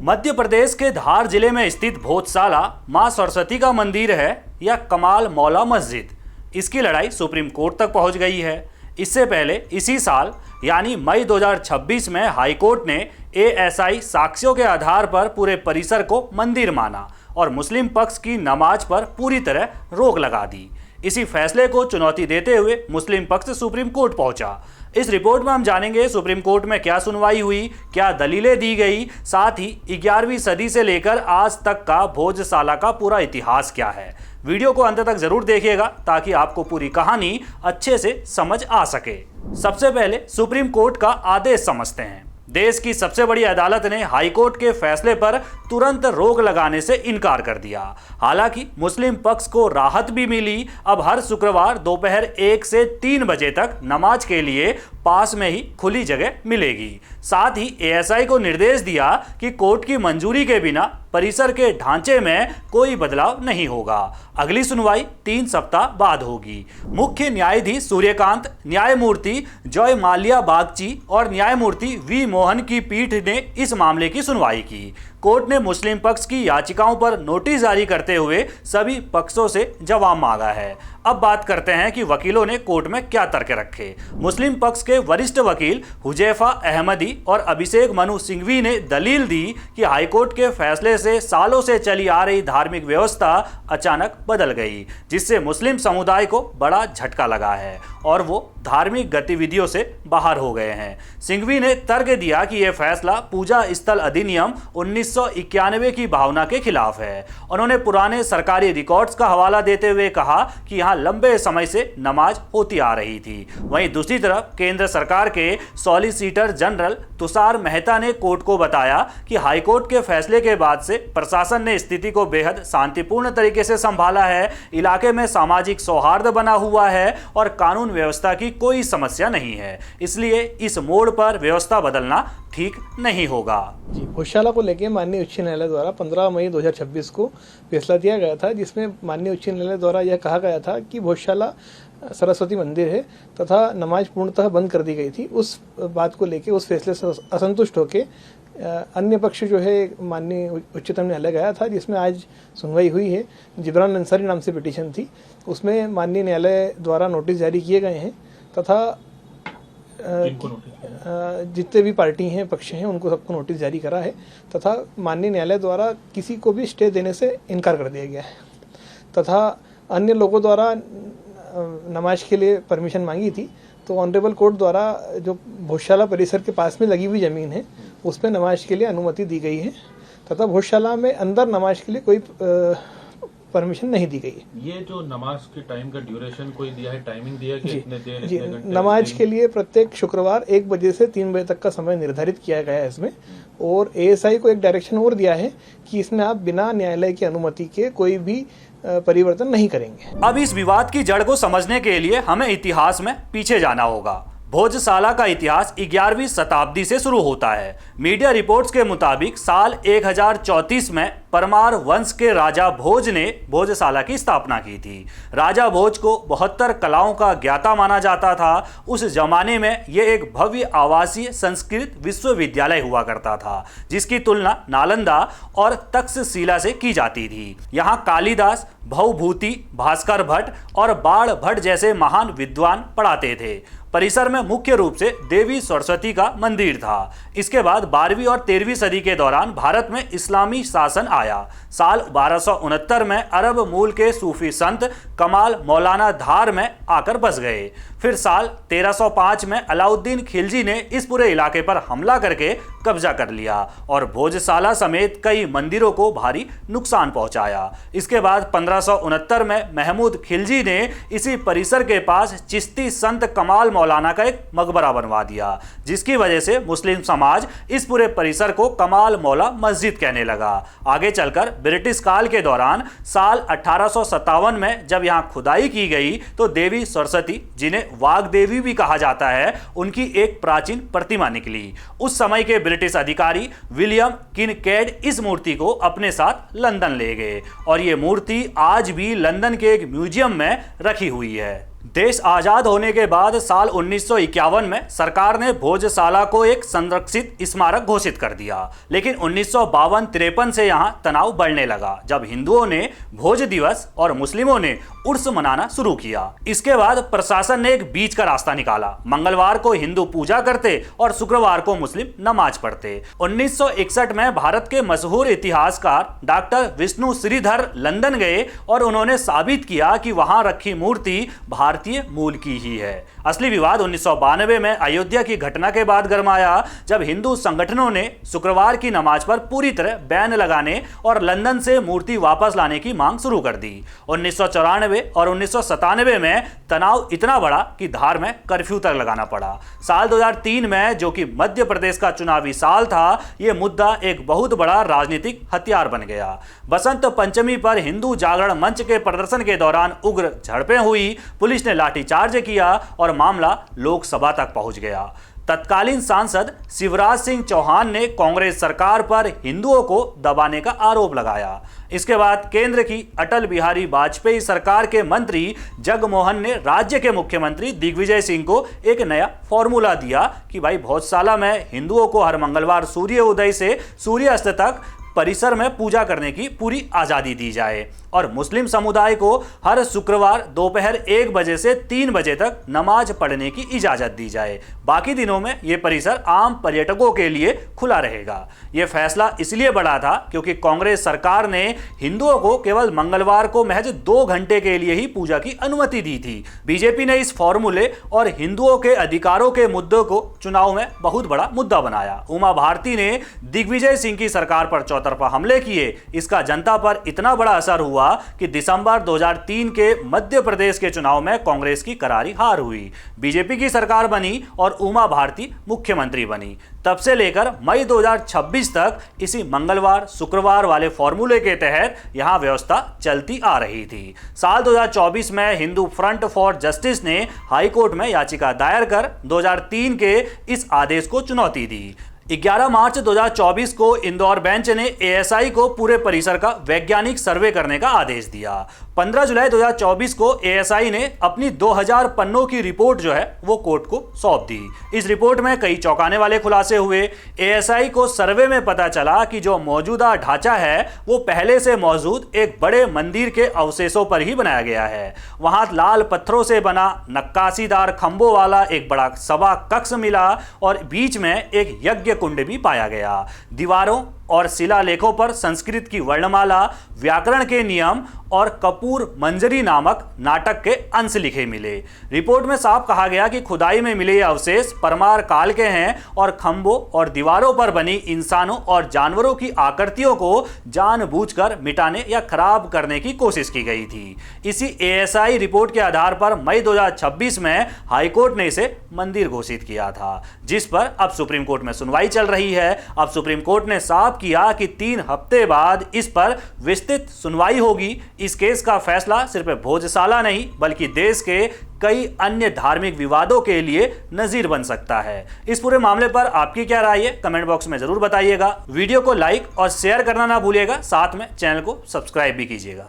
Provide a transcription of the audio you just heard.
मध्य प्रदेश के धार जिले में स्थित भोजशाला मां सरस्वती का मंदिर है या कमाल मौला मस्जिद, इसकी लड़ाई सुप्रीम कोर्ट तक पहुंच गई है। इससे पहले इसी साल यानी मई 2026 में हाईकोर्ट ने एएसआई साक्ष्यों के आधार पर पूरे परिसर को मंदिर माना और मुस्लिम पक्ष की नमाज पर पूरी तरह रोक लगा दी। इसी फैसले को चुनौती देते हुए मुस्लिम पक्ष सुप्रीम कोर्ट पहुंचा। इस रिपोर्ट में हम जानेंगे सुप्रीम कोर्ट में क्या सुनवाई हुई, क्या दलीलें दी गई, साथ ही 11वीं सदी से लेकर आज तक का भोजशाला का पूरा इतिहास क्या है। वीडियो को अंत तक जरूर देखिएगा ताकि आपको पूरी कहानी अच्छे से समझ आ सके। सबसे पहले सुप्रीम कोर्ट का आदेश समझते हैं। देश की सबसे बड़ी अदालत ने हाईकोर्ट के फैसले पर तुरंत रोक लगाने से इनकार कर दिया। हालांकि मुस्लिम पक्ष को राहत भी मिली। अब हर शुक्रवार दोपहर 1 से 3 बजे तक नमाज के लिए पास में ही खुली जगह मिलेगी। साथ ही एएसआई को निर्देश दिया कि कोर्ट की मंजूरी के बिना परिसर के ढांचे में कोई बदलाव नहीं होगा। अगली सुनवाई 3 सप्ताह बाद होगी। मुख्य न्यायाधीश सूर्यकांत, न्यायमूर्ति जॉय माल्या बागची और न्यायमूर्ति वी मोहन की पीठ ने इस मामले की सुनवाई की। कोर्ट ने मुस्लिम पक्ष की याचिकाओं पर नोटिस जारी करते हुए सभी पक्षों से जवाब मांगा है। अब बात करते हैं कि वकीलों ने कोर्ट में क्या तर्क रखे। मुस्लिम पक्ष के वरिष्ठ वकील हुजैफा अहमदी और अभिषेक मनु सिंघवी ने दलील दी कि हाईकोर्ट के फैसले से सालों से चली आ रही धार्मिक व्यवस्था अचानक बदल गई, जिससे मुस्लिम समुदाय को बड़ा झटका लगा है और वो धार्मिक गतिविधियों से बाहर हो गए हैं। सिंघवी ने तर्क दिया कि यह फैसला पूजा स्थल अधिनियम 1991 की भावना के खिलाफ है। उन्होंने पुराने सरकारी रिकॉर्ड्स का हवाला देते हुए कहा कि यहाँ लंबे समय से नमाज होती आ रही थी। वहीं दूसरी तरफ केंद्र सरकार के सॉलिसिटर जनरल तुषार मेहता ने कोर्ट को बताया कि हाईकोर्ट के फैसले के बाद से प्रशासन ने स्थिति को बेहद शांतिपूर्ण तरीके से संभाला है। इलाके में सामाजिक सौहार्द बना हुआ है और कानून व्यवस्था की कोई समस्या नहीं है, इसलिए इस मोड़ पर व्यवस्था बदलना ठीक नहीं होगा। जी, भोजशाला को लेकर माननीय उच्च न्यायालय द्वारा 15 मई 2026 को फैसला दिया गया था, जिसमें माननीय उच्च न्यायालय द्वारा यह कहा गया था कि भोजशाला सरस्वती मंदिर है तथा नमाज पूर्णतः बंद कर दी गई थी। उस बात को लेकर, उस फैसले से असंतुष्ट होकर अन्य पक्ष जो है माननीय उच्चतम न्यायालय गया था, जिसमें आज सुनवाई हुई है। जिब्रान अंसारी नाम से पिटीशन थी, उसमें माननीय न्यायालय द्वारा नोटिस जारी किए गए हैं तथा जितने भी पार्टी हैं, पक्ष हैं, उनको सबको नोटिस जारी करा है तथा माननीय न्यायालय द्वारा किसी को भी स्टे देने से इनकार कर दिया गया है तथा अन्य लोगों द्वारा नमाज के लिए परमिशन मांगी थी, तो ऑनरेबल कोर्ट द्वारा जो भोजशाला परिसर के पास में लगी हुई ज़मीन है उस पर नमाज के लिए अनुमति दी गई है तथा भोजशाला में अंदर नमाज के लिए कोई परमिशन नहीं दी गई है। ये जो नमाज के टाइम का ड्यूरेशन कोई दिया है, टाइमिंग दिया है कि इतने देर इतने घंटे? नमाज के लिए प्रत्येक शुक्रवार 1 बजे से 3 बजे तक का समय निर्धारित किया गया है इसमें, और एएसआई को एक डायरेक्शन और दिया है कि इसमें आप बिना न्यायालय की अनुमति के कोई भी परिवर्तन नहीं करेंगे। अब इस विवाद की जड़ को समझने के लिए हमें इतिहास में पीछे जाना होगा। भोजशाला का इतिहास 11वीं शताब्दी से शुरू होता है। मीडिया रिपोर्ट्स के मुताबिक साल 1034 में परमार वंश के राजा भोज ने भोजशाला की स्थापना की थी। राजा भोज को 72 कलाओं का ज्ञाता माना जाता था। उस जमाने में यह एक भव्य आवासीय संस्कृत विश्वविद्यालय हुआ करता था, जिसकी तुलना नालंदा और तक्षशिला से की जाती थी। यहाँ कालिदास, भवभूति, भास्कर भट्ट और बाण भट्ट जैसे महान विद्वान पढ़ाते थे। परिसर में मुख्य रूप से देवी सरस्वती का मंदिर था। इसके बाद 12वीं और 13वीं सदी के दौरान भारत में इस्लामी शासन आया। साल 1269 में अरब मूल के सूफी संत कमाल मौलाना धार में आकर बस गए। फिर साल 1305 में अलाउद्दीन खिलजी ने इस पूरे इलाके पर हमला करके कब्जा कर लिया और भोजशाला समेत कई मंदिरों को भारी नुकसान पहुंचाया। इसके बाद 1569 में महमूद खिलजी ने इसी परिसर के पास चिश्ती संत कमाल मौलाना का एक मकबरा बनवा दिया, जिसकी वजह से मुस्लिम समाज इस पूरे परिसर को कमाल मौला मस्जिद कहने लगा। आगे चलकर ब्रिटिश काल के दौरान साल 1857 में जब यहाँ खुदाई की गई तो देवी सरस्वती, जिन्हें वाग्देवी भी कहा जाता है, उनकी एक प्राचीन प्रतिमा निकली। उस समय के ब्रिटिश अधिकारी विलियम किनकेड इस मूर्ति को अपने साथ लंदन ले गए और ये मूर्ति आज भी लंदन के एक म्यूजियम में रखी हुई है। देश आजाद होने के बाद साल 1951 में सरकार ने भोजशाला को एक संरक्षित स्मारक घोषित कर दिया, लेकिन 1952-53 से यहां तनाव बढ़ने लगा जब हिंदुओं ने भोज दिवस और मुस्लिमों ने उर्स मनाना शुरू किया। इसके बाद प्रशासन ने एक बीच का रास्ता निकाला। मंगलवार को हिंदू पूजा करते और शुक्रवार को मुस्लिम नमाज पढ़ते। 1961 में भारत के मशहूर इतिहासकार डॉक्टर विष्णु श्रीधर लंदन गए और उन्होंने साबित किया कि वहां रखी मूर्ति भारतीय मूल की ही है। असली विवाद 1992 में अयोध्या की घटना के बाद गरमाया, जब हिंदू संगठनों ने शुक्रवार की नमाज पर पूरी तरह बैन लगाने और लंदन से मूर्ति वापस लाने की मांग शुरू कर दी। 1994 और 1997 में तनाव इतना बढ़ा कि धार में कर्फ्यू तक लगाना पड़ा। साल 2003 में, जो कि मध्य प्रदेश का चुनावी साल था, यह मुद्दा एक बहुत बड़ा राजनीतिक हथियार बन गया। बसंत पंचमी पर हिंदू जागरण मंच के प्रदर्शन के दौरान उग्र झड़पें हुई, पुलिस ने लाठीचार्ज किया और मामला लोकसभा तक पहुंच गया। तत्कालीन सांसद शिवराज सिंह चौहान ने कांग्रेस सरकार पर हिंदुओं को दबाने का आरोप लगाया। इसके बाद केंद्र की अटल बिहारी वाजपेयी सरकार के मंत्री जगमोहन ने राज्य के मुख्यमंत्री दिग्विजय सिंह को एक नया फॉर्मूला दिया कि भाई भोजशाला में हिंदुओं को हर मंगलवार सूर्य उदय से सूर्यास्त तक परिसर में पूजा करने की पूरी आज़ादी दी जाए और मुस्लिम समुदाय को हर शुक्रवार दोपहर 1 बजे से 3 बजे तक नमाज पढ़ने की इजाज़त दी जाए। बाकी दिनों में यह परिसर आम पर्यटकों के लिए खुला रहेगा। यह फैसला इसलिए बड़ा था क्योंकि कांग्रेस सरकार ने हिंदुओं को केवल मंगलवार को महज 2 घंटे के लिए ही पूजा की अनुमति दी थी। बीजेपी ने इस फॉर्मूले और हिंदुओं के अधिकारों के मुद्दों को चुनाव में बहुत बड़ा मुद्दा बनाया। उमा भारती ने दिग्विजय सिंह की सरकार पर चौतरफा हमले किए। इसका जनता पर इतना बड़ा असर हुआ कि दिसंबर 2003 के मध्य प्रदेश के चुनाव में कांग्रेस की करारी हार हुई। बीजेपी की सरकार बनी और उमा भारती मुख्यमंत्री बनी। तब से लेकर मई 2026 तक इसी मंगलवार शुक्रवार वाले फॉर्मूले के तहत यहां व्यवस्था चलती आ रही थी। साल 2024 में हिंदू फ्रंट फॉर जस्टिस ने हाईकोर्ट में याचिका दायर कर 2003 के इस आदेश को चुनौती दी। 11 मार्च 2024 को इंदौर बेंच ने एएसआई को पूरे परिसर का वैज्ञानिक सर्वे करने का आदेश दिया। 15 जुलाई 2024 को एएसआई ने अपनी 2000 पन्नों की रिपोर्ट जो है वो कोर्ट को सौंप दी। इस रिपोर्ट में कई चौंकाने वाले खुलासे हुए। एएसआई को सर्वे में पता चला कि जो मौजूदा ढांचा है वो पहले से मौजूद एक बड़े मंदिर के अवशेषों पर ही बनाया गया है। वहां लाल पत्थरों से बना नक्काशीदार खंभों वाला एक बड़ा सभा कक्ष मिला और बीच में एक यज्ञ कुंड भी पाया गया। दीवारों और शिलालेखों पर संस्कृत की वर्णमाला, व्याकरण के नियम और कपूर मंजरी नामक नाटक के अंश लिखे मिले। रिपोर्ट में साफ कहा गया कि खुदाई में मिले ये अवशेष परमार काल के हैं और खंभों और दीवारों पर बनी इंसानों और जानवरों की आकृतियों को जानबूझकर मिटाने या खराब करने की कोशिश की गई थी। इसी एएसआई रिपोर्ट के आधार पर मई 2026 में हाईकोर्ट ने इसे मंदिर घोषित किया था, जिस पर अब सुप्रीम कोर्ट में सुनवाई चल रही है। अब सुप्रीम कोर्ट ने साफ किया कि 3 हफ्ते बाद इस पर विस्तृत सुनवाई होगी। इस केस का फैसला सिर्फ भोजशाला नहीं बल्कि देश के कई अन्य धार्मिक विवादों के लिए नजीर बन सकता है। इस पूरे मामले पर आपकी क्या राय है, कमेंट बॉक्स में जरूर बताइएगा। वीडियो को लाइक और शेयर करना ना भूलिएगा, साथ में चैनल को सब्सक्राइब भी कीजिएगा।